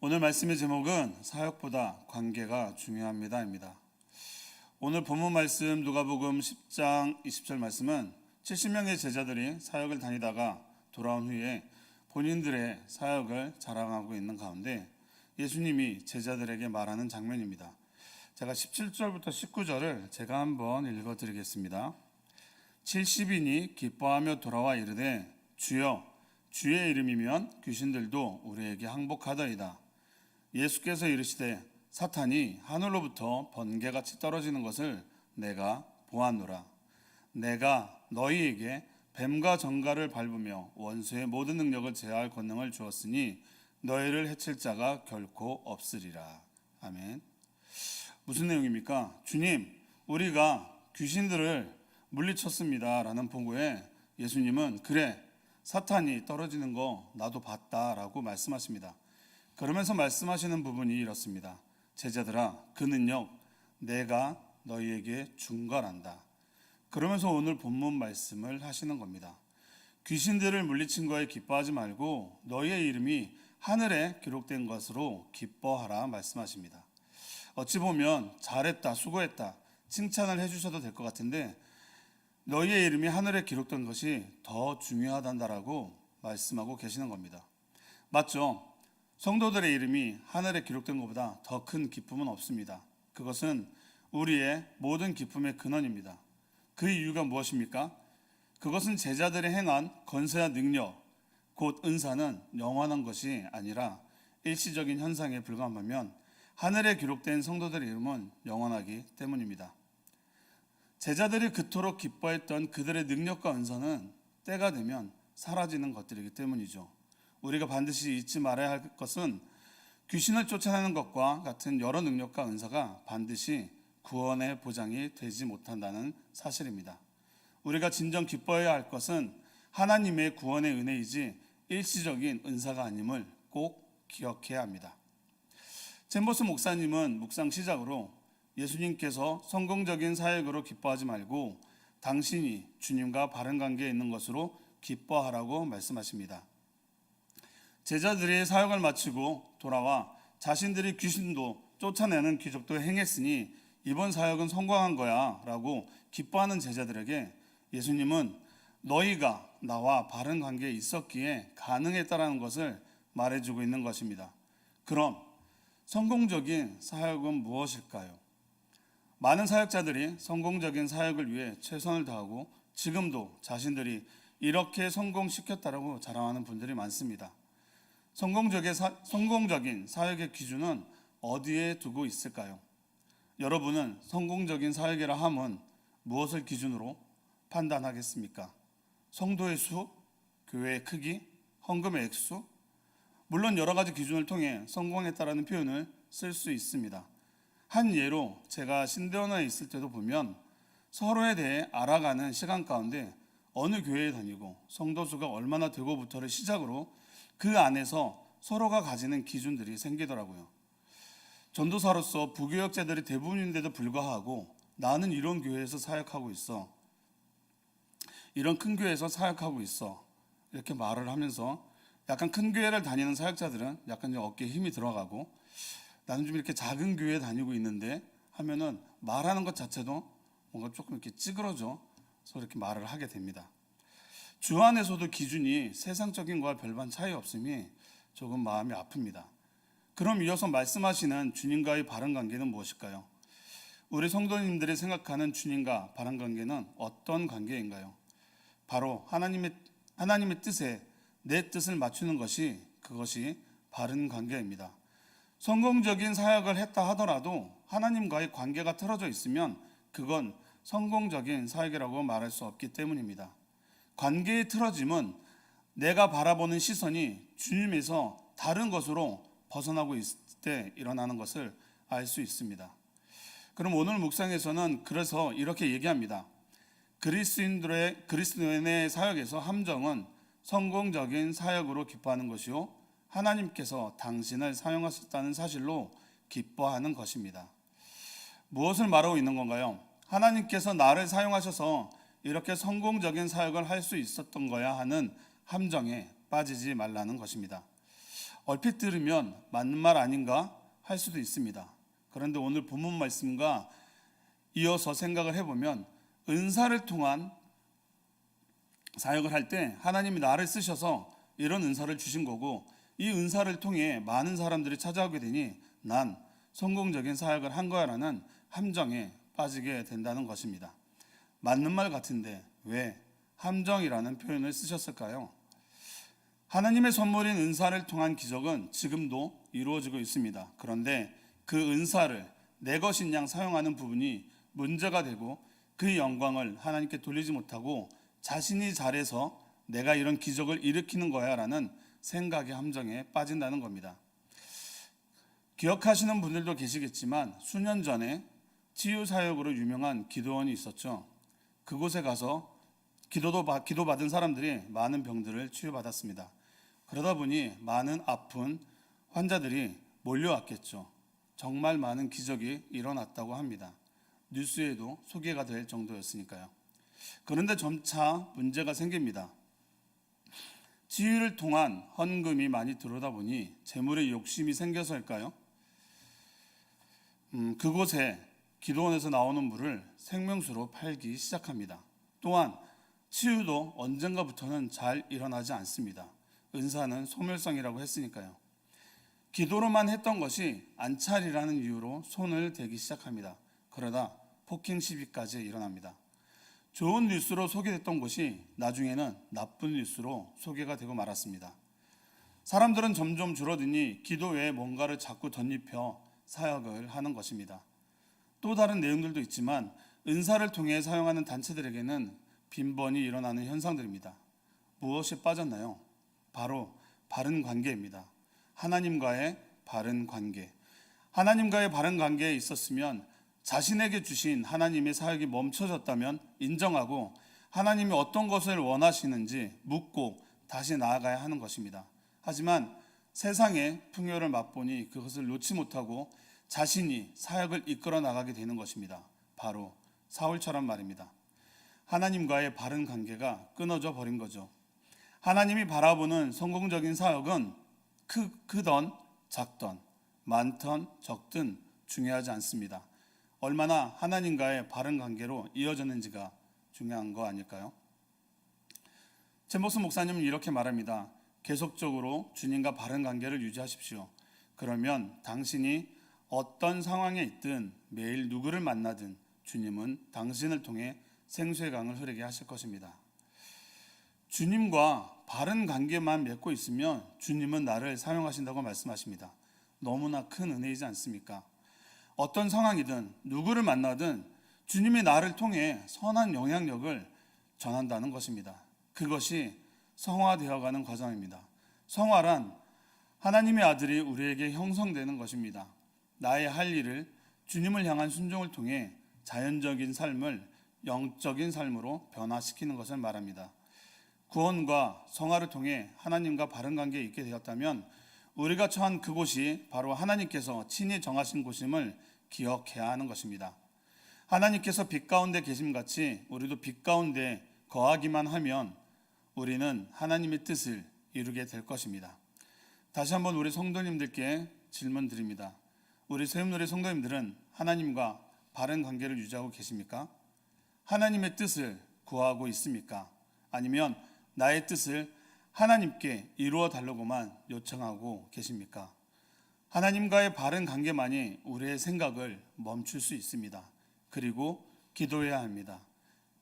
오늘 말씀의 제목은 사역보다 관계가 중요합니다입니다. 오늘 본문 말씀 누가복음 10장 20절 말씀은 70명의 제자들이 사역을 다니다가 돌아온 후에 본인들의 사역을 자랑하고 있는 가운데 예수님이 제자들에게 말하는 장면입니다. 제가 17절부터 19절을 제가 한번 읽어드리겠습니다. 70인이 기뻐하며 돌아와 이르되 주여 주의 이름이면 귀신들도 우리에게 항복하더이다. 예수께서 이르시되 사탄이 하늘로부터 번개같이 떨어지는 것을 내가 보았노라. 내가 너희에게 뱀과 정갈을 밟으며 원수의 모든 능력을 제어할 권능을 주었으니 너희를 해칠 자가 결코 없으리라. 아멘. 무슨 내용입니까? 주님, 우리가 귀신들을 물리쳤습니다 라는 본고에 예수님은 그래, 사탄이 떨어지는 거 나도 봤다라고 말씀하십니다. 그러면서 말씀하시는 부분이 이렇습니다. 제자들아, 그 능력 내가 너희에게 준 거란다. 그러면서 오늘 본문 말씀을 하시는 겁니다. 귀신들을 물리친 거에 기뻐하지 말고 너희의 이름이 하늘에 기록된 것으로 기뻐하라 말씀하십니다. 어찌 보면 잘했다, 수고했다, 칭찬을 해주셔도 될 것 같은데 너희의 이름이 하늘에 기록된 것이 더 중요하단다라고 말씀하고 계시는 겁니다. 맞죠? 성도들의 이름이 하늘에 기록된 것보다 더 큰 기쁨은 없습니다. 그것은 우리의 모든 기쁨의 근원입니다. 그 이유가 무엇입니까? 그것은 제자들이 행한 건세와 능력, 곧 은사는 영원한 것이 아니라 일시적인 현상에 불과하면 하늘에 기록된 성도들의 이름은 영원하기 때문입니다. 제자들이 그토록 기뻐했던 그들의 능력과 은사는 때가 되면 사라지는 것들이기 때문이죠. 우리가 반드시 잊지 말아야 할 것은 귀신을 쫓아내는 것과 같은 여러 능력과 은사가 반드시 구원의 보장이 되지 못한다는 사실입니다. 우리가 진정 기뻐해야 할 것은 하나님의 구원의 은혜이지 일시적인 은사가 아님을 꼭 기억해야 합니다. 젠버스 목사님은 묵상 시작으로 예수님께서 성공적인 사역으로 기뻐하지 말고 당신이 주님과 바른 관계에 있는 것으로 기뻐하라고 말씀하십니다. 제자들이 사역을 마치고 돌아와 자신들이 귀신도 쫓아내는 기적도 행했으니 이번 사역은 성공한 거야 라고 기뻐하는 제자들에게 예수님은 너희가 나와 바른 관계에 있었기에 가능했다라는 것을 말해주고 있는 것입니다. 그럼 성공적인 사역은 무엇일까요? 많은 사역자들이 성공적인 사역을 위해 최선을 다하고 지금도 자신들이 이렇게 성공시켰다라고 자랑하는 분들이 많습니다. 성공적인 사역의 기준은 어디에 두고 있을까요? 여러분은 성공적인 사역이라 함은 무엇을 기준으로 판단하겠습니까? 성도의 수, 교회의 크기, 헌금의 액수? 물론 여러 가지 기준을 통해 성공했다라는 표현을 쓸 수 있습니다. 한 예로 제가 신대원에 있을 때도 보면 서로에 대해 알아가는 시간 가운데 어느 교회에 다니고 성도수가 얼마나 되고부터를 시작으로 그 안에서 서로가 가지는 기준들이 생기더라고요. 전도사로서 부교역자들이 대부분인데도 불구하고 나는 이런 교회에서 사역하고 있어, 이런 큰 교회에서 사역하고 있어 이렇게 말을 하면서 약간 큰 교회를 다니는 사역자들은 약간 좀 어깨에 힘이 들어가고 나는 좀 이렇게 작은 교회에 다니고 있는데 하면은 말하는 것 자체도 뭔가 조금 이렇게 찌그러져 서 이렇게 말을 하게 됩니다. 주 안에서도 기준이 세상적인 것과 별반 차이 없음이 조금 마음이 아픕니다. 그럼 이어서 말씀하시는 주님과의 바른 관계는 무엇일까요? 우리 성도님들이 생각하는 주님과 바른 관계는 어떤 관계인가요? 바로 하나님의 뜻에 내 뜻을 맞추는 것이 그것이 바른 관계입니다. 성공적인 사역을 했다 하더라도 하나님과의 관계가 틀어져 있으면 그건 성공적인 사역이라고 말할 수 없기 때문입니다. 관계의 틀어짐은 내가 바라보는 시선이 주님에서 다른 것으로 벗어나고 있을 때 일어나는 것을 알 수 있습니다. 그럼 오늘 묵상에서는 그래서 이렇게 얘기합니다. 그리스도인의 사역에서 함정은 성공적인 사역으로 기뻐하는 것이요 하나님께서 당신을 사용하셨다는 사실로 기뻐하는 것입니다. 무엇을 말하고 있는 건가요? 하나님께서 나를 사용하셔서 이렇게 성공적인 사역을 할 수 있었던 거야 하는 함정에 빠지지 말라는 것입니다. 얼핏 들으면 맞는 말 아닌가 할 수도 있습니다. 그런데 오늘 본문 말씀과 이어서 생각을 해보면 은사를 통한 사역을 할 때 하나님이 나를 쓰셔서 이런 은사를 주신 거고, 이 은사를 통해 많은 사람들이 찾아오게 되니 난 성공적인 사역을 한 거야라는 함정에 빠지게 된다는 것입니다. 맞는 말 같은데 왜 함정이라는 표현을 쓰셨을까요? 하나님의 선물인 은사를 통한 기적은 지금도 이루어지고 있습니다. 그런데 그 은사를 내 것인 양 사용하는 부분이 문제가 되고 그 영광을 하나님께 돌리지 못하고 자신이 잘해서 내가 이런 기적을 일으키는 거야 라는 생각의 함정에 빠진다는 겁니다. 기억하시는 분들도 계시겠지만 수년 전에 치유사역으로 유명한 기도원이 있었죠. 그곳에 가서 기도받은 사람들이 많은 병들을 치유받았습니다. 그러다 보니 많은 아픈 환자들이 몰려왔겠죠. 정말 많은 기적이 일어났다고 합니다. 뉴스에도 소개가 될 정도였으니까요. 그런데 점차 문제가 생깁니다. 치유를 통한 헌금이 많이 들어오다 보니 재물에 욕심이 생겨서일까요? 그곳에 기도원에서 나오는 물을 생명수로 팔기 시작합니다. 또한 치유도 언젠가부터는 잘 일어나지 않습니다. 은사는 소멸성이라고 했으니까요. 기도로만 했던 것이 안찰이라는 이유로 손을 대기 시작합니다. 그러다 폭행 시비까지 일어납니다. 좋은 뉴스로 소개됐던 곳이 나중에는 나쁜 뉴스로 소개가 되고 말았습니다. 사람들은 점점 줄어드니 기도 외에 뭔가를 자꾸 덧입혀 사역을 하는 것입니다. 또 다른 내용들도 있지만 은사를 통해 사용하는 단체들에게는 빈번히 일어나는 현상들입니다. 무엇이 빠졌나요? 바로 바른 관계입니다. 하나님과의 바른 관계. 하나님과의 바른 관계에 있었으면 자신에게 주신 하나님의 사역이 멈춰졌다면 인정하고 하나님이 어떤 것을 원하시는지 묻고 다시 나아가야 하는 것입니다. 하지만 세상의 풍요를 맛보니 그것을 놓지 못하고 자신이 사역을 이끌어 나가게 되는 것입니다. 바로 사울처럼 말입니다. 하나님과의 바른 관계가 끊어져 버린 거죠. 하나님이 바라보는 성공적인 사역은 크던 작던 많던 적든 중요하지 않습니다. 얼마나 하나님과의 바른 관계로 이어졌는지가 중요한 거 아닐까요? 젠복스 목사님은 이렇게 말합니다. 계속적으로 주님과 바른 관계를 유지하십시오. 그러면 당신이 어떤 상황에 있든 매일 누구를 만나든 주님은 당신을 통해 생수의 강을 흐르게 하실 것입니다. 주님과 바른 관계만 맺고 있으면 주님은 나를 사용하신다고 말씀하십니다. 너무나 큰 은혜이지 않습니까? 어떤 상황이든 누구를 만나든 주님이 나를 통해 선한 영향력을 전한다는 것입니다. 그것이 성화되어가는 과정입니다. 성화란 하나님의 아들이 우리에게 형성되는 것입니다. 나의 할 일을 주님을 향한 순종을 통해 자연적인 삶을 영적인 삶으로 변화시키는 것을 말합니다. 구원과 성화를 통해 하나님과 바른 관계에 있게 되었다면 우리가 처한 그곳이 바로 하나님께서 친히 정하신 곳임을 기억해야 하는 것입니다. 하나님께서 빛 가운데 계심같이 우리도 빛 가운데 거하기만 하면 우리는 하나님의 뜻을 이루게 될 것입니다. 다시 한번 우리 성도님들께 질문 드립니다. 우리 세움누리 성도님들은 하나님과 바른 관계를 유지하고 계십니까? 하나님의 뜻을 구하고 있습니까? 아니면 나의 뜻을 하나님께 이루어 달라고만 요청하고 계십니까? 하나님과의 바른 관계만이 우리의 생각을 멈출 수 있습니다. 그리고 기도해야 합니다.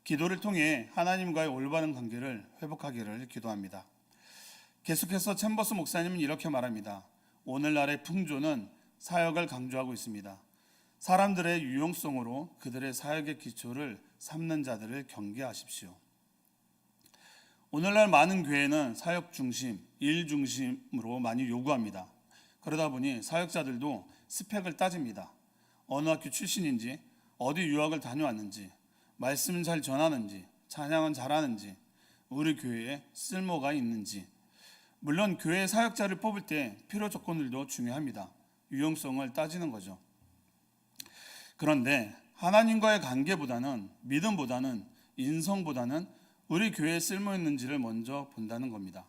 기도를 통해 하나님과의 올바른 관계를 회복하기를 기도합니다. 계속해서 챔버스 목사님은 이렇게 말합니다. 오늘날의 풍조는 사역을 강조하고 있습니다. 사람들의 유용성으로 그들의 사역의 기초를 삼는 자들을 경계하십시오. 오늘날 많은 교회는 사역 중심, 일 중심으로 많이 요구합니다. 그러다 보니 사역자들도 스펙을 따집니다. 어느 학교 출신인지, 어디 유학을 다녀왔는지, 말씀을 잘 전하는지, 찬양은 잘하는지, 우리 교회에 쓸모가 있는지. 물론 교회 사역자를 뽑을 때 필요 조건들도 중요합니다. 유용성을 따지는 거죠. 그런데 하나님과의 관계보다는, 믿음보다는, 인성보다는 우리 교회에 쓸모 있는지를 먼저 본다는 겁니다.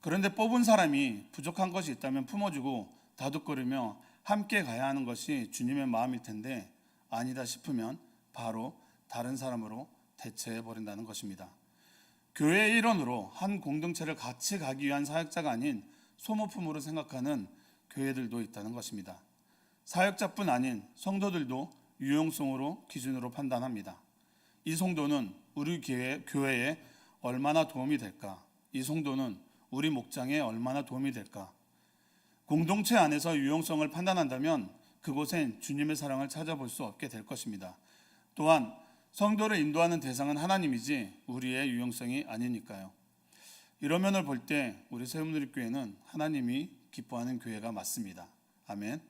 그런데 뽑은 사람이 부족한 것이 있다면 품어주고 다독거리며 함께 가야 하는 것이 주님의 마음일 텐데 아니다 싶으면 바로 다른 사람으로 대체해 버린다는 것입니다. 교회의 일원으로 한 공동체를 같이 가기 위한 사역자가 아닌 소모품으로 생각하는 교회들도 있다는 것입니다. 사역자뿐 아닌 성도들도 유용성으로 기준으로 판단합니다. 이 성도는 우리 교회에 얼마나 도움이 될까? 이 성도는 우리 목장에 얼마나 도움이 될까? 공동체 안에서 유용성을 판단한다면 그곳엔 주님의 사랑을 찾아볼 수 없게 될 것입니다. 또한 성도를 인도하는 대상은 하나님이지 우리의 유용성이 아니니까요. 이런 면을 볼 때 우리 세움누리교회는 하나님이 기뻐하는 교회가 맞습니다. 아멘.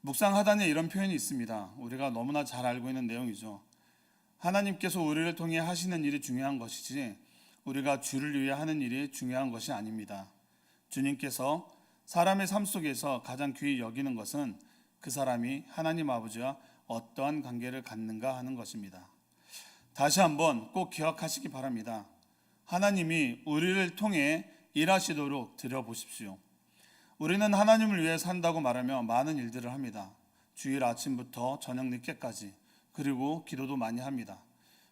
묵상 하단에 이런 표현이 있습니다. 우리가 너무나 잘 알고 있는 내용이죠. 하나님께서 우리를 통해 하시는 일이 중요한 것이지 우리가 주를 위해 하는 일이 중요한 것이 아닙니다. 주님께서 사람의 삶 속에서 가장 귀히 여기는 것은 그 사람이 하나님 아버지와 어떠한 관계를 갖는가 하는 것입니다. 다시 한번 꼭 기억하시기 바랍니다. 하나님이 우리를 통해 일하시도록 드려보십시오. 우리는 하나님을 위해 산다고 말하며 많은 일들을 합니다. 주일 아침부터 저녁 늦게까지, 그리고 기도도 많이 합니다.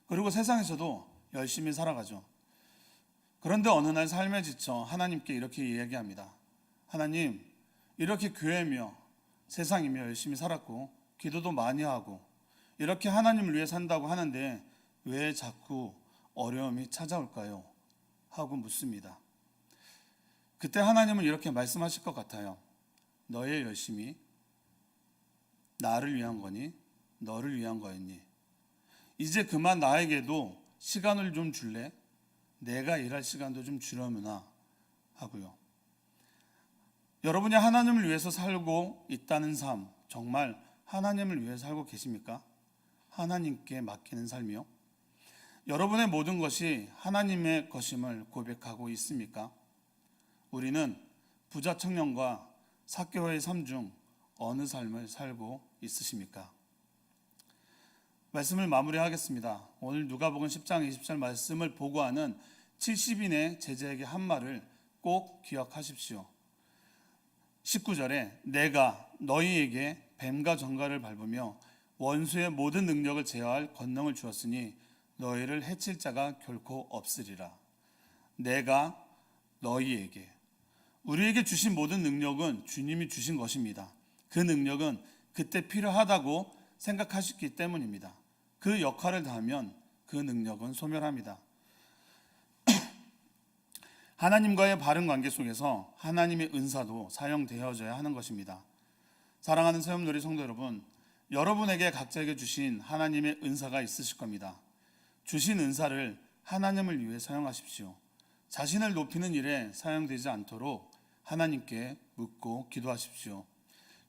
그리고 세상에서도 열심히 살아가죠. 그런데 어느 날 삶에 지쳐 하나님께 이렇게 이야기합니다. 하나님, 이렇게 교회며 세상이며 열심히 살았고 기도도 많이 하고 이렇게 하나님을 위해 산다고 하는데 왜 자꾸 어려움이 찾아올까요? 하고 묻습니다. 그때 하나님은 이렇게 말씀하실 것 같아요. 너의 열심이 나를 위한 거니? 너를 위한 거였니? 이제 그만 나에게도 시간을 좀 줄래? 내가 일할 시간도 좀 주려무나 하고요. 여러분이 하나님을 위해서 살고 있다는 삶, 정말 하나님을 위해 살고 계십니까? 하나님께 맡기는 삶이요? 여러분의 모든 것이 하나님의 것임을 고백하고 있습니까? 우리는 부자 청년과 삭개오의 삶 중 어느 삶을 살고 있으십니까? 말씀을 마무리하겠습니다. 오늘 누가복음 10장 20절 말씀을 보고하는 70인의 제자에게 한 말을 꼭 기억하십시오. 19절에 내가 너희에게 뱀과 정갈을 밟으며 원수의 모든 능력을 제어할 권능을 주었으니 너희를 해칠 자가 결코 없으리라. 내가 너희에게, 우리에게 주신 모든 능력은 주님이 주신 것입니다. 그 능력은 그때 필요하다고 생각하셨기 때문입니다. 그 역할을 다하면 그 능력은 소멸합니다. 하나님과의 바른 관계 속에서 하나님의 은사도 사용되어져야 하는 것입니다. 사랑하는 세움누리 성도 여러분, 여러분에게 각자에게 주신 하나님의 은사가 있으실 겁니다. 주신 은사를 하나님을 위해 사용하십시오. 자신을 높이는 일에 사용되지 않도록 하나님께 묻고 기도하십시오.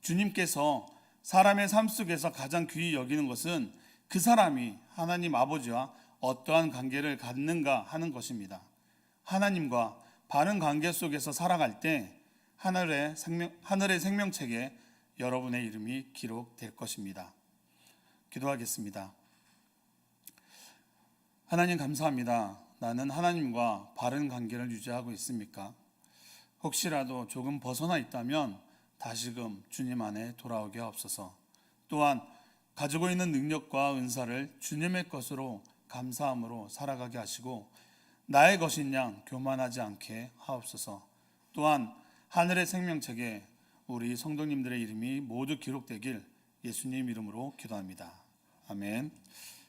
주님께서 사람의 삶 속에서 가장 귀히 여기는 것은 그 사람이 하나님 아버지와 어떠한 관계를 갖는가 하는 것입니다. 하나님과 바른 관계 속에서 살아갈 때 하늘의 생명책에 여러분의 이름이 기록될 것입니다. 기도하겠습니다. 하나님 감사합니다. 나는 하나님과 바른 관계를 유지하고 있습니까? 혹시라도 조금 벗어나 있다면 다시금 주님 안에 돌아오게 하옵소서. 또한 가지고 있는 능력과 은사를 주님의 것으로 감사함으로 살아가게 하시고 나의 것인 양 교만하지 않게 하옵소서. 또한 하늘의 생명책에 우리 성도님들의 이름이 모두 기록되길 예수님 이름으로 기도합니다. 아멘.